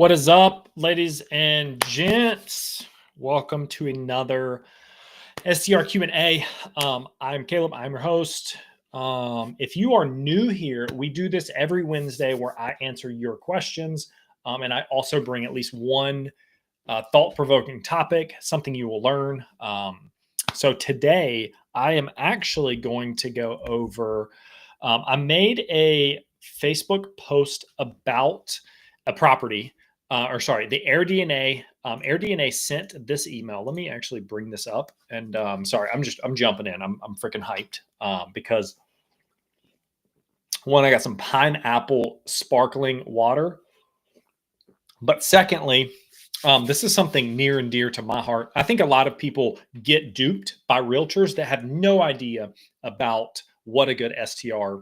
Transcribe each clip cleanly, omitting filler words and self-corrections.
What is up, ladies and gents? Welcome to another STR Q&A. I'm Caleb. I'm your host. If you are new here, we do this every Wednesday where I answer your questions, and I also bring at least one thought-provoking topic, something you will learn. So today, I am actually going to go over. I made a Facebook post about a property, the AirDNA. AirDNA sent this email. Let me actually bring this up. And sorry, I'm jumping in. I'm freaking hyped because one, I got some pineapple sparkling water, but secondly, this is something near and dear to my heart. I think a lot of people get duped by realtors that have no idea about what a good STR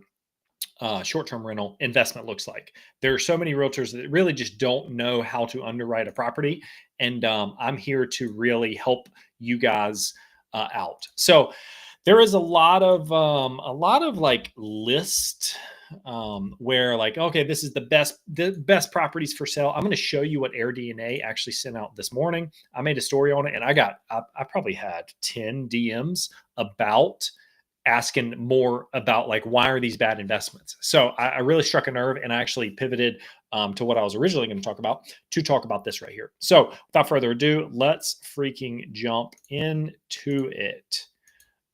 short-term rental investment looks like. There are so many realtors that really just don't know how to underwrite a property, and I'm here to really help you guys out. So there is a lot of like list where like, okay, this is the best properties for sale. I'm going to show you what AirDNA actually sent out this morning. I made a story on it, and I probably had 10 DMs about asking more about like, why are these bad investments? So I really struck a nerve, and I actually pivoted to what I was originally going to talk about this right here. So without further ado, let's freaking jump into it.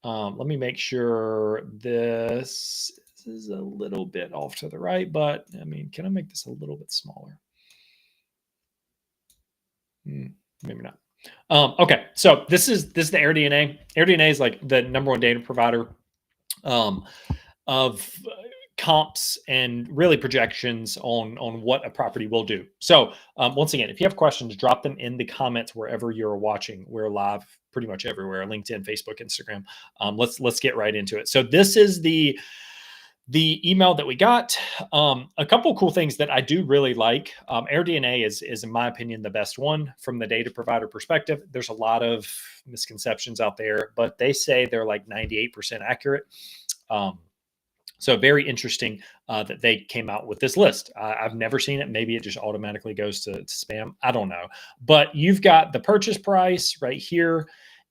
Let me make sure this is a little bit off to the right, but I mean, can I make this a little bit smaller? Maybe not. Okay, so this is the AirDNA. AirDNA is like the number one data provider of comps and really projections on what a property will do. So once again, if you have questions, drop them in the comments wherever you're watching. We're live pretty much everywhere: LinkedIn, Facebook, Instagram. Let's get right into it. So this is the email that we got. A couple of cool things that I do really like. AirDNA is in my opinion the best one from the data provider perspective. There's a lot of misconceptions out there, but they say they're like 98% accurate. So very interesting that they came out with this list. I've never seen it. Maybe it just automatically goes to spam. I don't know. But you've got the purchase price right here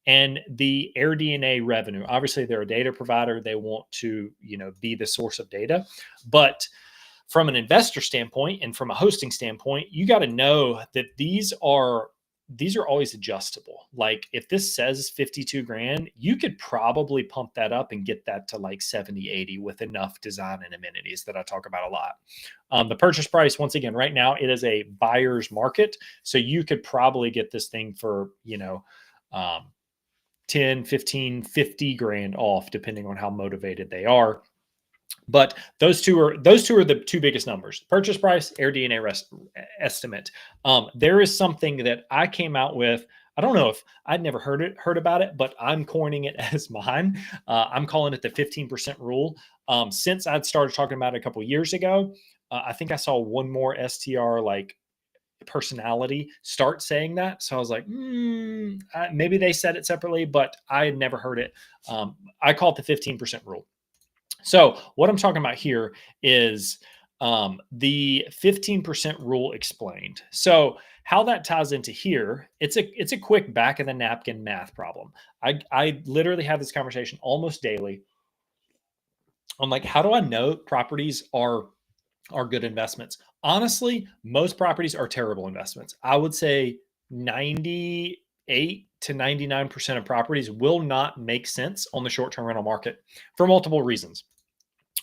and the AirDNA revenue. Obviously, they're a data provider. They want to, be the source of data. But from an investor standpoint and from a hosting standpoint, you got to know that these are always adjustable. Like if this says 52 grand, you could probably pump that up and get that to like 70, 80 with enough design and amenities that I talk about a lot. The purchase price, once again, right now, it is a buyer's market. So you could probably get this thing for, 10, 15, 50 grand off, depending on how motivated they are. But those two are the two biggest numbers: purchase price, AirDNA estimate. There is something that I came out with. I don't know if I'd never heard about it, but I'm coining it as mine. I'm calling it the 15% rule. Since I'd started talking about it a couple of years ago, I think I saw one more STR like personality start saying that. So I was like, maybe they said it separately, but I had never heard it. I call it the 15% rule. So what I'm talking about here is the 15% rule explained. So how that ties into here, it's a quick back of the napkin math problem. I literally have this conversation almost daily. I'm like, how do I know properties are good investments? Honestly, most properties are terrible investments. I would say 98 to 99% of properties will not make sense on the short-term rental market for multiple reasons.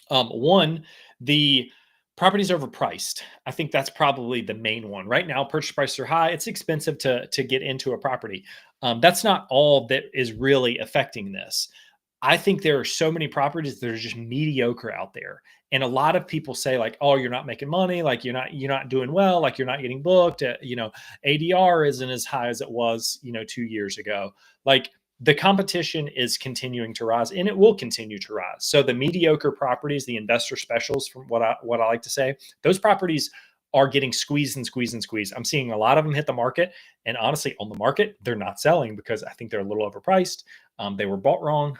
One, the property's overpriced. I think that's probably the main one. Right now, purchase prices are high. It's expensive to get into a property. That's not all that is really affecting this. I think there are so many properties that are just mediocre out there. And a lot of people say like, oh, you're not making money. Like you're not doing well. Like you're not getting booked. ADR isn't as high as it was, 2 years ago. Like the competition is continuing to rise, and it will continue to rise. So the mediocre properties, the investor specials, from what I like to say, those properties are getting squeezed and squeezed and squeezed. I'm seeing a lot of them hit the market, and honestly, on the market, they're not selling because I think they're a little overpriced. They were bought wrong,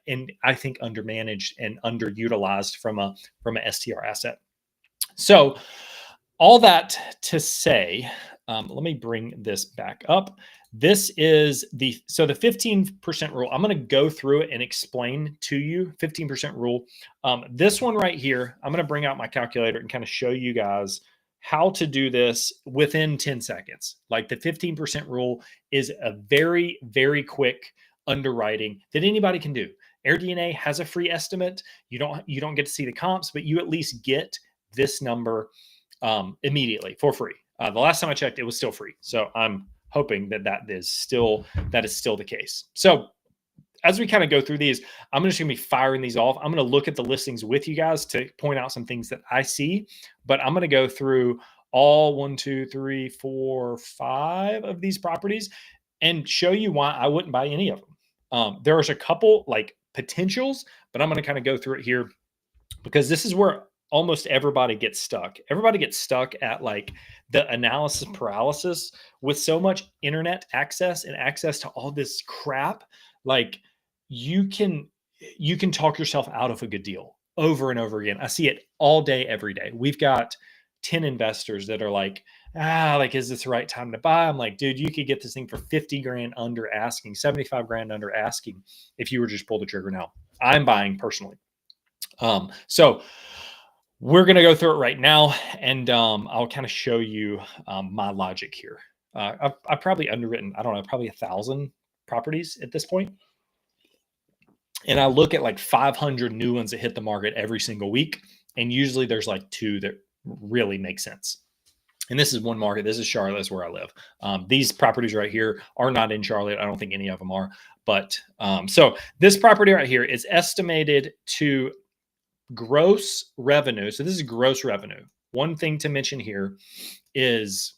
and I think undermanaged and underutilized from a STR asset. So all that to say, let me bring this back up. This is the 15% rule. I'm going to go through it and explain to you 15% rule. This one right here, I'm going to bring out my calculator and kind of show you guys how to do this within 10 seconds. Like the 15% rule is a very, very quick underwriting that anybody can do. AirDNA has a free estimate. You don't get to see the comps, but you at least get this number immediately for free. The last time I checked, it was still free. So I'm hoping that is still the case. So as we kind of go through these, I'm just going to be firing these off. I'm going to look at the listings with you guys to point out some things that I see, but I'm going to go through all 1, 2, 3, 4, 5 of these properties and show you why I wouldn't buy any of them. There's a couple like potentials, but I'm going to kind of go through it here because this is where almost everybody gets stuck. Everybody gets stuck at like the analysis paralysis with so much internet access and access to all this crap. Like you can talk yourself out of a good deal over and over again. I see it all day, every day. We've got 10 investors that are like, is this the right time to buy? I'm like, dude, you could get this thing for 50 grand under asking, 75 grand under asking if you were just pull the trigger now. I'm buying personally. So we're going to go through it right now, and I'll kind of show you my logic here. I've probably underwritten, I don't know, probably 1,000 properties at this point. And I look at like 500 new ones that hit the market every single week. And usually there's like 2 that really make sense. And this is one market. This is Charlotte. That's where I live. These properties right here are not in Charlotte. I don't think any of them are. But so this property right here is estimated to gross revenue. So this is gross revenue. One thing to mention here is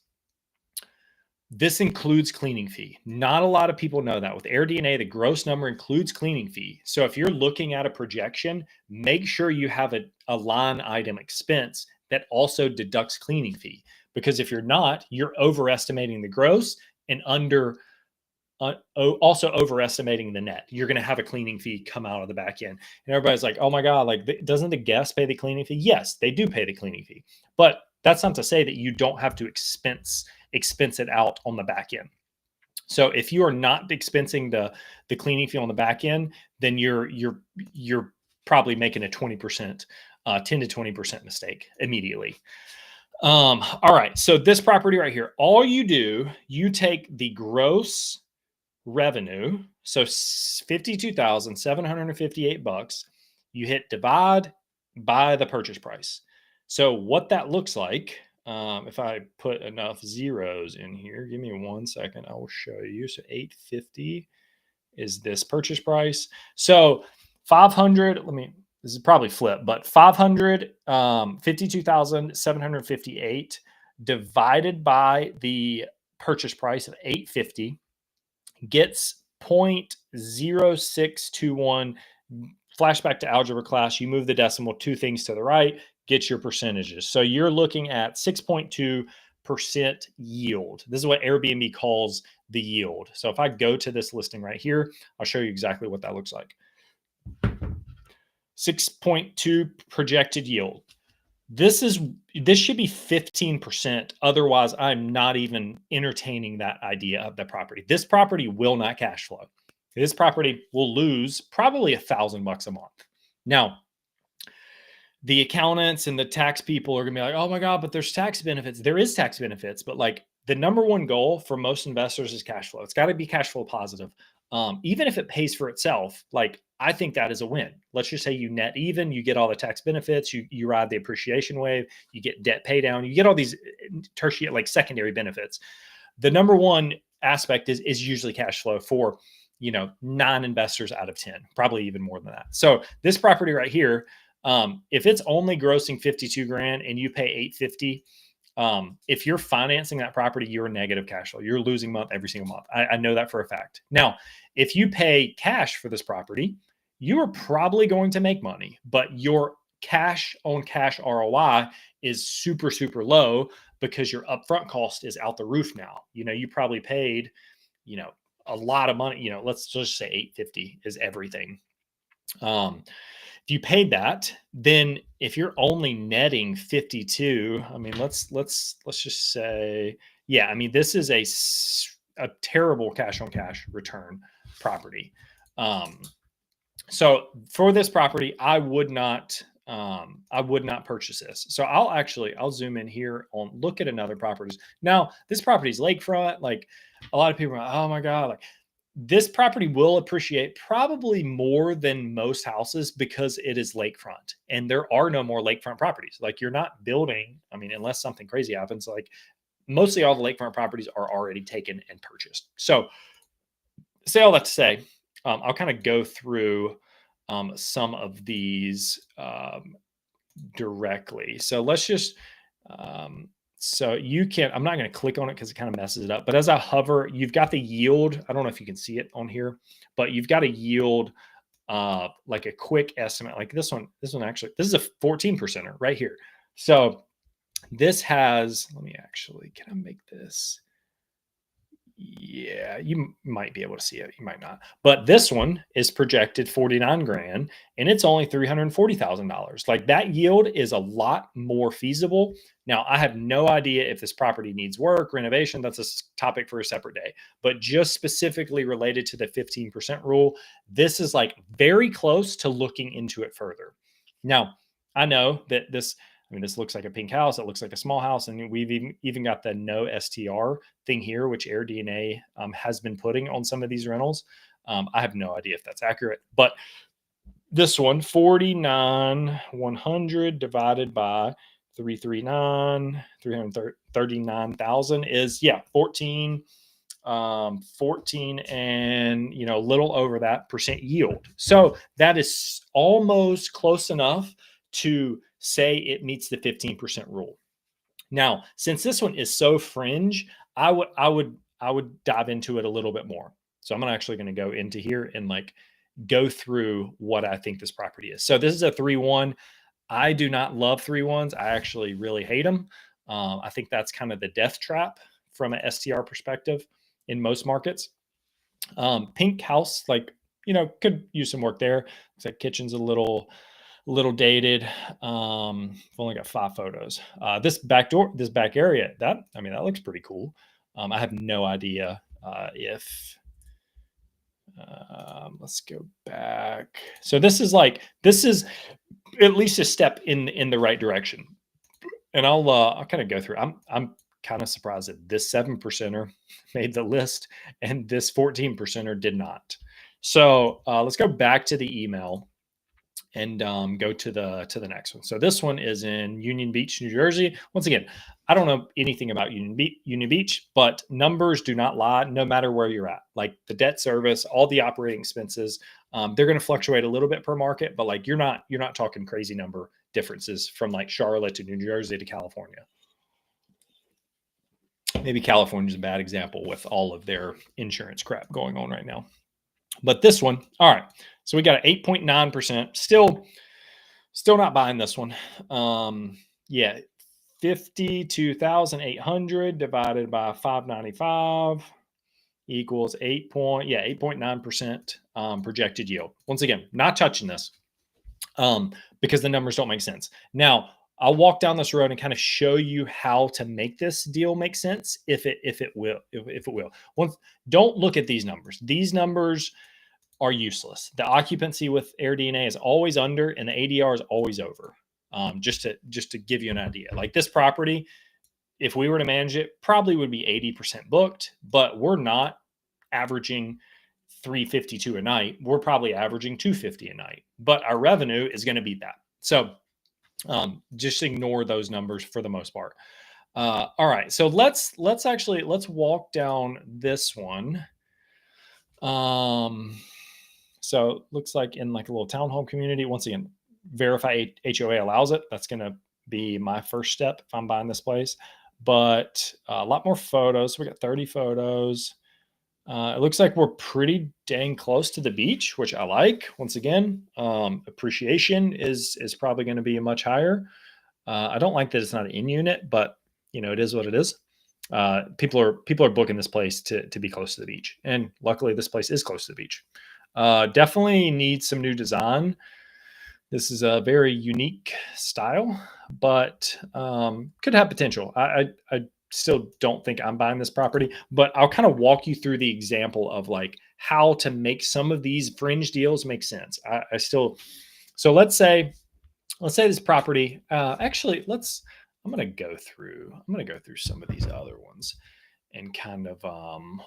this includes cleaning fee. Not a lot of people know that. With AirDNA, the gross number includes cleaning fee. So if you're looking at a projection, make sure you have a line item expense that also deducts cleaning fee. Because if you're not, you're overestimating the gross and also overestimating the net. You're going to have a cleaning fee come out of the back end. And everybody's like, oh my God, like doesn't the guest pay the cleaning fee? Yes, they do pay the cleaning fee. But that's not to say that you don't have to expense it out on the back end. So if you are not expensing the cleaning fee on the back end, then you're probably making a 20%, 10 to 20% mistake immediately. All right. So this property right here, all you do, you take the gross revenue, so $52,758. You hit divide by the purchase price. So what that looks like, if I put enough zeros in here, give me 1 second, I will show you. So 850 is this purchase price. So 500, this is probably flip, but 52,758 divided by the purchase price of 850 gets 0.0621. Flashback to algebra class, you move the decimal 2 things to the right, get your percentages. So you're looking at 6.2% yield. This is what Airbnb calls the yield. So if I go to this listing right here, I'll show you exactly what that looks like. 6.2 projected yield. This should be 15%. Otherwise, I'm not even entertaining that idea of the property. This property will not cash flow. This property will lose probably $1,000 a month. Now, the accountants and the tax people are going to be like, oh my God, but there's tax benefits. There is tax benefits, but like the number one goal for most investors is cash flow. It's got to be cash flow positive. Even if it pays for itself, like I think that is a win. Let's just say you net even, you get all the tax benefits, you ride the appreciation wave, you get debt pay down, you get all these tertiary, like secondary benefits. The number one aspect is usually cash flow for, 9 investors out of 10, probably even more than that. So this property right here, if it's only grossing 52 grand and you pay 850, if you're financing that property, you're negative cash flow. You're losing month every single month. I know that for a fact. Now, if you pay cash for this property, you are probably going to make money, but your cash on cash ROI is super, super low because your upfront cost is out the roof now. You probably paid, a lot of money, let's just say 850 is everything. If you paid that, then if you're only netting 52, I mean, let's just say, yeah, I mean, this is a terrible cash on cash return property. So for this property, I would not purchase this. So I'll zoom in here on look at another properties. Now, this property is lakefront. Like a lot of people are like, oh my God, like this property will appreciate probably more than most houses because it is lakefront and there are no more lakefront properties. Like you're not building, I mean, unless something crazy happens, like mostly all the lakefront properties are already taken and purchased. So say all that to say, I'll kind of go through some of these directly. So let's just, so you can, I'm not going to click on it because it kind of messes it up. But as I hover, you've got the yield. I don't know if you can see it on here, but you've got a yield, like a quick estimate. Like this one actually, this is a 14%er right here. So this has, let me actually, can I make this? Yeah, you might be able to see it. You might not. But this one is projected 49 grand and it's only $340,000. Like that yield is a lot more feasible. Now, I have no idea if this property needs work, renovation. That's a topic for a separate day. But just specifically related to the 15% rule, this is like very close to looking into it further. Now, I know that this, I mean, this looks like a pink house. It looks like a small house. And we've even got the no STR thing here, which AirDNA has been putting on some of these rentals. I have no idea if that's accurate. But this one, 49,100 divided by 339,000 is, yeah, 14 and, you know, a little over that percent yield. So that is almost close enough to say it meets the 15% rule. Now, since this one is so fringe, I would dive into it a little bit more. So I'm actually going to go into here and like go through what I think this property is. So this is a 3-1. I do not love 3-1s. I actually really hate them. I think that's kind of the death trap from an STR perspective in most markets. Pink house, like, you know, could use some work there. Looks like kitchen's a little dated. I've only got 5 photos. This back area, that looks pretty cool. I have no idea if let's go back. So this is at least a step in the right direction. And I'll kind of go through. I'm kind of surprised that this 7%er made the list and this 14%er did not. So let's go back to the email and go to the next one. So this one is in Union Beach, New Jersey. Once again, I don't know anything about Union Beach, but numbers do not lie no matter where you're at. Like the debt service, all the operating expenses, they're going to fluctuate a little bit per market, but like you're not talking crazy number differences from like Charlotte to New Jersey to California. Maybe California is a bad example with all of their insurance crap going on right now. But this one, all right. So we got an 8.9%. Still not buying this one. Yeah, 52,800 divided by 595 equals 8.9% projected yield. Once again, not touching this because the numbers don't make sense. Now, I'll walk down this road and kind of show you how to make this deal make sense if it will. Don't look at these numbers. These numbers are useless. The occupancy with AirDNA is always under and the ADR is always over. Just to give you an idea. Like this property, if we were to manage it, probably would be 80% booked, but we're not averaging 352 a night. We're probably averaging 250 a night, but our revenue is going to beat that. So just ignore those numbers for the most part. All right. So let's walk down this one. So it looks like in like a little townhome community, once again, verify HOA allows it. That's going to be my first step if I'm buying this place, but a lot more photos. So we got 30 photos. It looks like we're pretty dang close to the beach, which I like. Once again, appreciation is probably going to be much higher. I don't like that it's not an in-unit, but you know, it is what it is. People are booking this place to be close to the beach, and luckily this place is close to the beach. Definitely needs some new design. This is a very unique style, but could have potential. I still don't think I'm buying this property, but I'll kind of walk you through the example of like how to make some of these fringe deals make sense. I still, so let's say this property. Actually, I'm gonna go through some of these other ones and kind of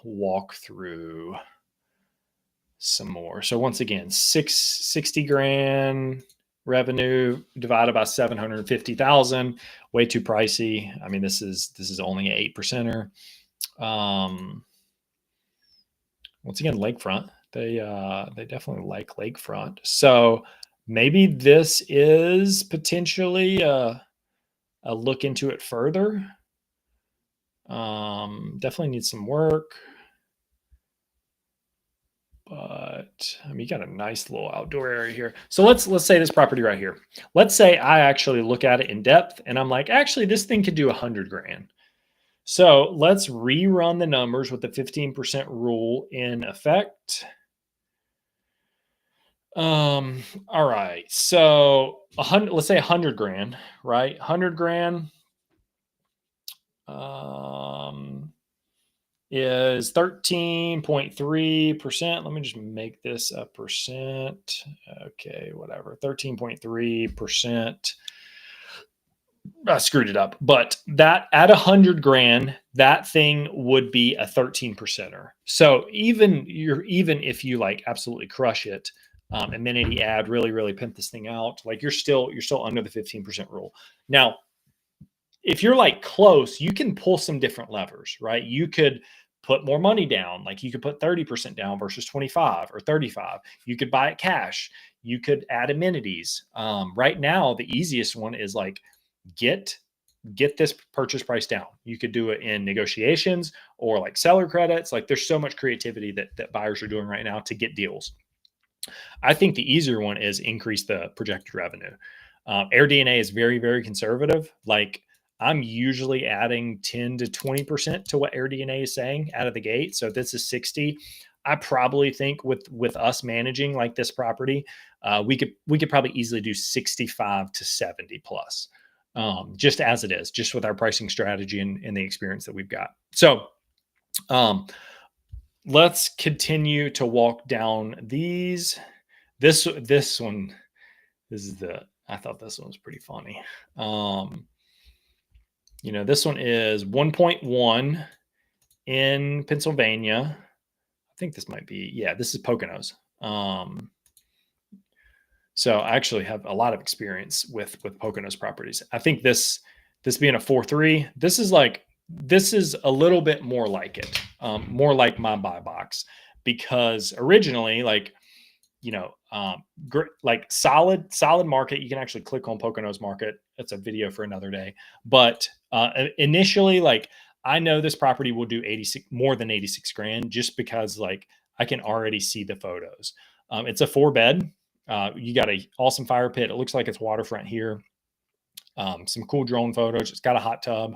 walk through some more. So once again, 60 grand revenue divided by 750,000, way too pricey. I mean, this is only an 8%er. Once again, lakefront. They definitely like lakefront. So maybe this is potentially a look into it further. Definitely needs some work. But I mean, you got a nice little outdoor area here. So let's say this property right here. Let's say I actually look at it in depth and I'm like, actually, this thing could do 100 grand. So let's rerun the numbers with the 15% rule in effect. All right. So let's say 100 grand, right? 100 grand. Is 13.3%. Let me just make this a percent. Okay, whatever. 13.3%. I screwed it up. But that at 100 grand, that thing would be a 13%er. So even if you like absolutely crush it, amenity add, really pimp this thing out, like you're still under the 15% rule. Now, if you're like close, you can pull some different levers, right? You could put more money down. Like you could put 30% down versus 25 or 35. You could buy it cash. You could add amenities. Right now, the easiest one is like get this purchase price down. You could do it in negotiations or like seller credits. Like there's so much creativity that buyers are doing right now to get deals. I think the easier one is increase the projected revenue. AirDNA is very conservative. Like I'm usually adding 10 to 20% to what AirDNA is saying out of the gate. So if this is 60, I probably think with us managing like this property, we could probably easily do 65 to 70 plus, just as it is, just with our pricing strategy and the experience that we've got. So let's continue to walk down these. This one, I thought this one was pretty funny. This one is 1.1 in Pennsylvania. I think this might be, this is Poconos. So I actually have a lot of experience with Poconos properties. I think this being a 4.3, this is a little bit more like it, more like my buy box, because originally, like solid market. You can actually click on Poconos market. That's a video for another day. But initially, like I know this property will do more than 86 grand, just because like I can already see the photos. It's a 4-bed. You got a awesome fire pit. It looks like it's waterfront here. Some cool drone photos. It's got a hot tub.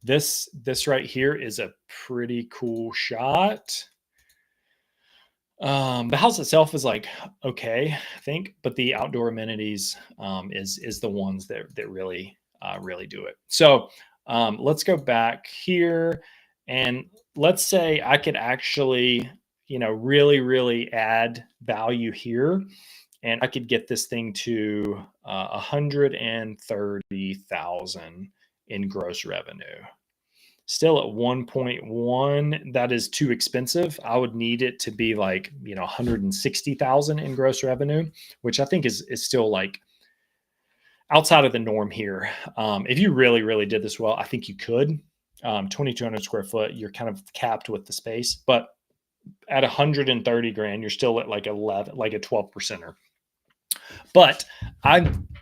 This right here is a pretty cool shot. The house itself is like okay, I think, but the outdoor amenities is the ones that really do it. So let's go back here, and let's say I could actually really add value here, and I could get this thing to 130,000 in gross revenue. Still at 1.1, that is too expensive. I would need it to be like 160,000 in gross revenue, which I think is still like outside of the norm here. If you really did this well, I think you could. 2,200 square foot, you're kind of capped with the space, but at 130 grand, you're still at like 12%er. But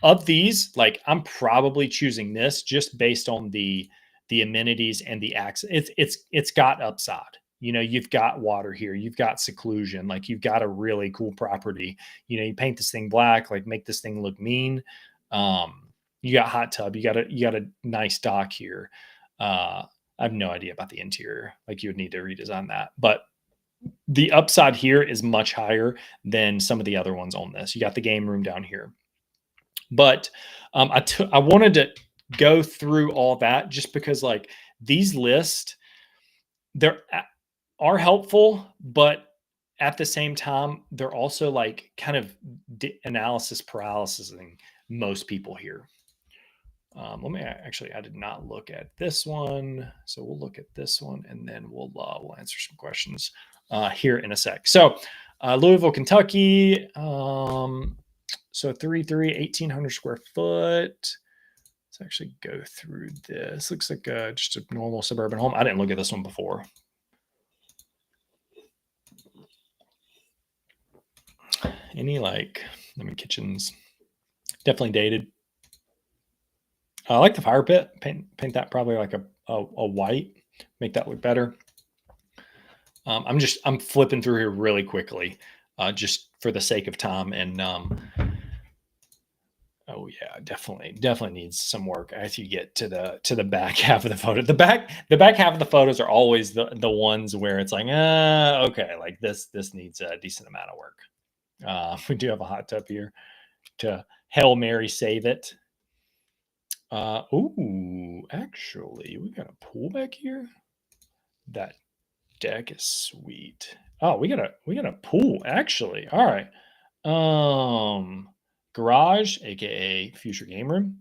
of these, like I'm probably choosing this just based on the amenities and the access. It's got upside. You've got water here, you've got seclusion, like you've got a really cool property. You paint this thing black, like make this thing look mean. You got hot tub, you got a nice dock here. I have no idea about the interior. Like you would need to redesign that, but The upside here is much higher than some of the other ones on this. You got the game room down here. But I wanted to go through all that just because like these lists, they're are helpful, but at the same time, they're also like kind of analysis paralysising most people here. Let me actually, I did not look at this one. So we'll look at this one and then we'll answer some questions here in a sec. So Louisville, Kentucky. So 1,800 square foot. Let's actually go through this. Looks like just a normal suburban home. I didn't look at this one before. Any like, kitchens, definitely dated. I like the fire pit. Paint that probably like a white. Make that look better. I'm flipping through here really quickly, just for the sake of time. And oh yeah, definitely needs some work as you get to the back half of the photo. The back half of the photos are always the ones where it's like, okay, like this needs a decent amount of work. We do have a hot tub here to Hail Mary save it. Ooh, actually, we got a pool back here. That deck is sweet. Oh, we got a pool actually. All right. Garage, aka future game room.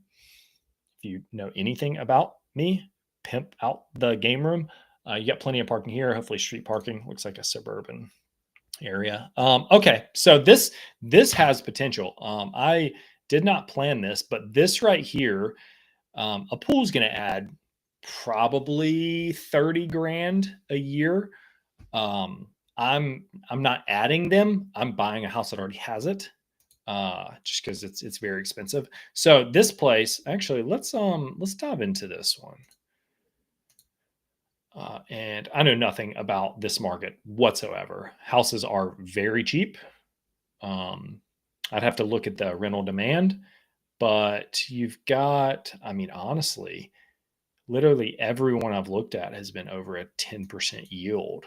If you know anything about me, pimp out the game room. You got plenty of parking here. Hopefully, street parking. Looks like a suburban area. Okay, so this has potential. I did not plan this, but this right here, a pool is going to add probably 30 grand a year. I'm not adding them. I'm buying a house that already has it, just because it's very expensive. So this place, actually, let's dive into this one. And I know nothing about this market whatsoever. Houses are very cheap. I'd have to look at the rental demand, but you've got, honestly, literally everyone I've looked at has been over a 10% yield.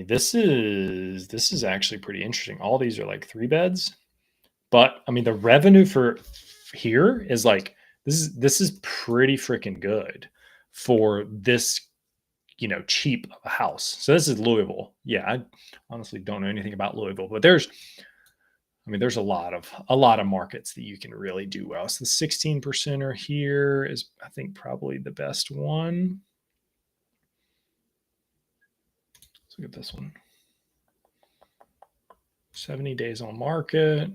This is actually pretty interesting. All these are like 3 beds, but the revenue for here is like, this is pretty freaking good for this, cheap of a house. So this is Louisville. Yeah, I honestly don't know anything about Louisville, but there's a lot of markets that you can really do well. So the 16%er here is, I think, probably the best one. Let's look at this one. 70 days on market.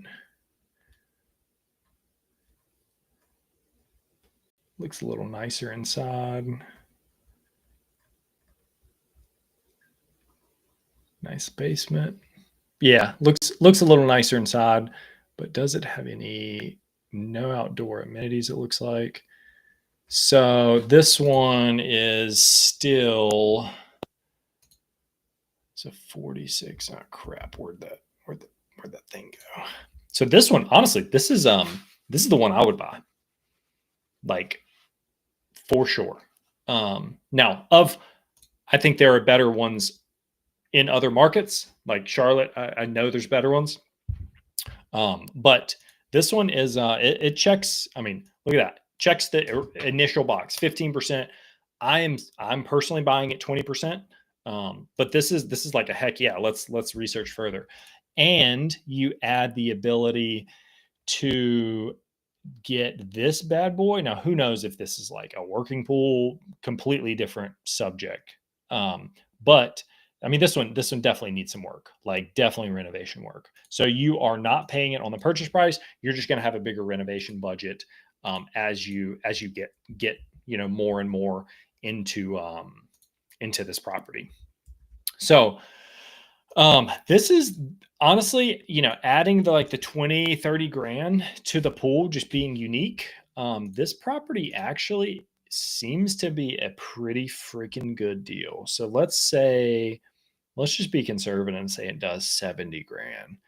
Looks a little nicer inside. Nice basement. Yeah, looks a little nicer inside, but does it have no outdoor amenities, it looks like. So this one is still, so 46. Oh crap, where'd that thing go? So this one, honestly, this is the one I would buy. Like, for sure. Now, I think there are better ones in other markets, like Charlotte. I know there's better ones. But this one is, it checks. Look at that. Checks the initial box, 15%. I'm personally buying it 20%. But this is like a heck yeah. Let's research further. And you add the ability to get this bad boy. Now, who knows if this is like a working pool, completely different subject. But this one definitely needs some work, like definitely renovation work. So you are not paying it on the purchase price. You're just going to have a bigger renovation budget as you get more and more into this property. So this is honestly, adding the 20, 30 grand to the pool, just being unique. This property actually seems to be a pretty freaking good deal. So let's just be conservative and say it does 70 grand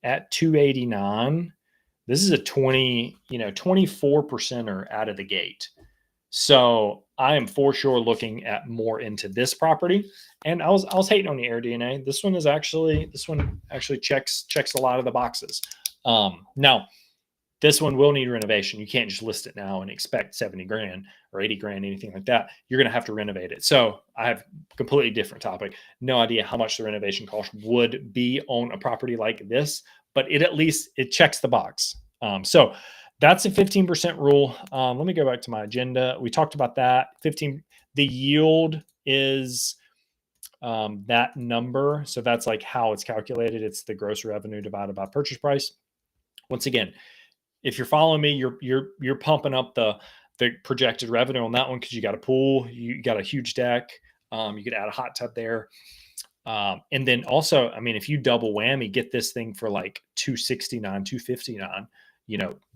at 289. This is a 24%er out of the gate. So I am for sure looking at more into this property. And I was hating on the AirDNA. This one actually checks a lot of the boxes. Now this one will need renovation. You can't just list it now and expect 70 grand or 80 grand, anything like that. You're going to have to renovate it. So I have a completely different topic. No idea how much the renovation cost would be on a property like this, but it checks the box. So that's a 15% rule. Let me go back to my agenda. We talked about that. The yield is that number. So that's like how it's calculated. It's the gross revenue divided by purchase price. Once again, if you're following me, you're pumping up the projected revenue on that one because you got a pool, you got a huge deck, you could add a hot tub there, and then also, I mean, if you double whammy, get this thing for like 269, 259,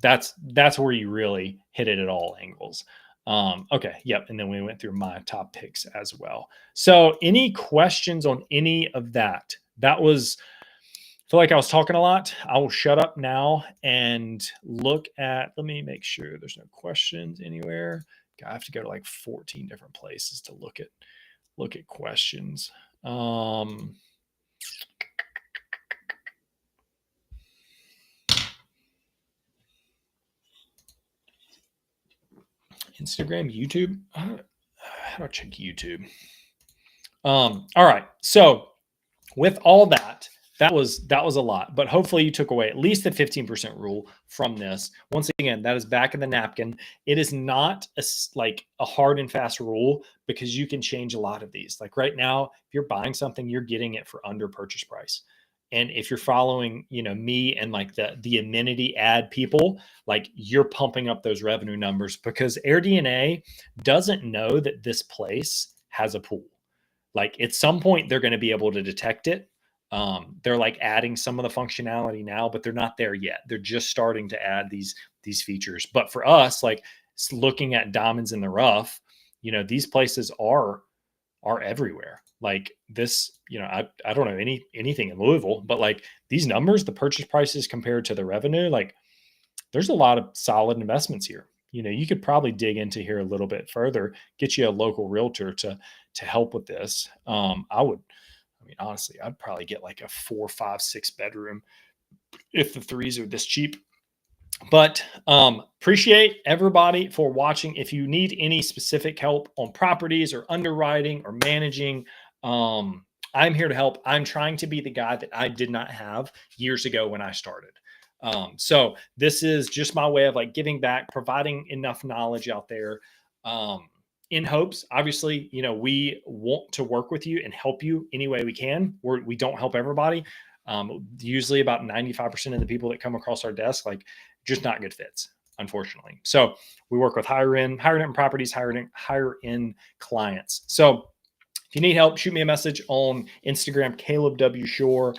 that's where you really hit it at all angles. Okay, yep, and then we went through my top picks as well. So, any questions on any of that? That was. I feel like I was talking a lot. I will shut up now and look at, let me make sure there's no questions anywhere. I have to go to like 14 different places to look at questions. Instagram, YouTube. How do I check YouTube? All right. So with all that, that was a lot, but hopefully you took away at least the 15% rule from this. Once again, that is back in the napkin. It is not like a hard and fast rule because you can change a lot of these. Like right now, if you're buying something, you're getting it for under purchase price. And if you're following, me and like the amenity ad people, like you're pumping up those revenue numbers because AirDNA doesn't know that this place has a pool. Like at some point, they're going to be able to detect it. They're like adding some of the functionality now, but they're not there yet. They're just starting to add these features. But for us, like looking at diamonds in the rough, these places are everywhere. Like this, I don't know anything in Louisville, but like these numbers, the purchase prices compared to the revenue, like there's a lot of solid investments here. You could probably dig into here a little bit further, get you a local realtor to help with this. Honestly, I'd probably get like a 4, 5, 6 bedroom if the threes are this cheap. But appreciate everybody for watching. If you need any specific help on properties or underwriting or managing, I'm here to help. I'm trying to be the guy that I did not have years ago when I started. So this is just my way of like giving back, providing enough knowledge out there. In hopes, obviously, we want to work with you and help you any way we can. We don't help everybody. Usually about 95% of the people that come across our desk, like just not good fits, unfortunately. So we work with higher end properties, higher end clients. So if you need help, shoot me a message on Instagram, Caleb W. Shore.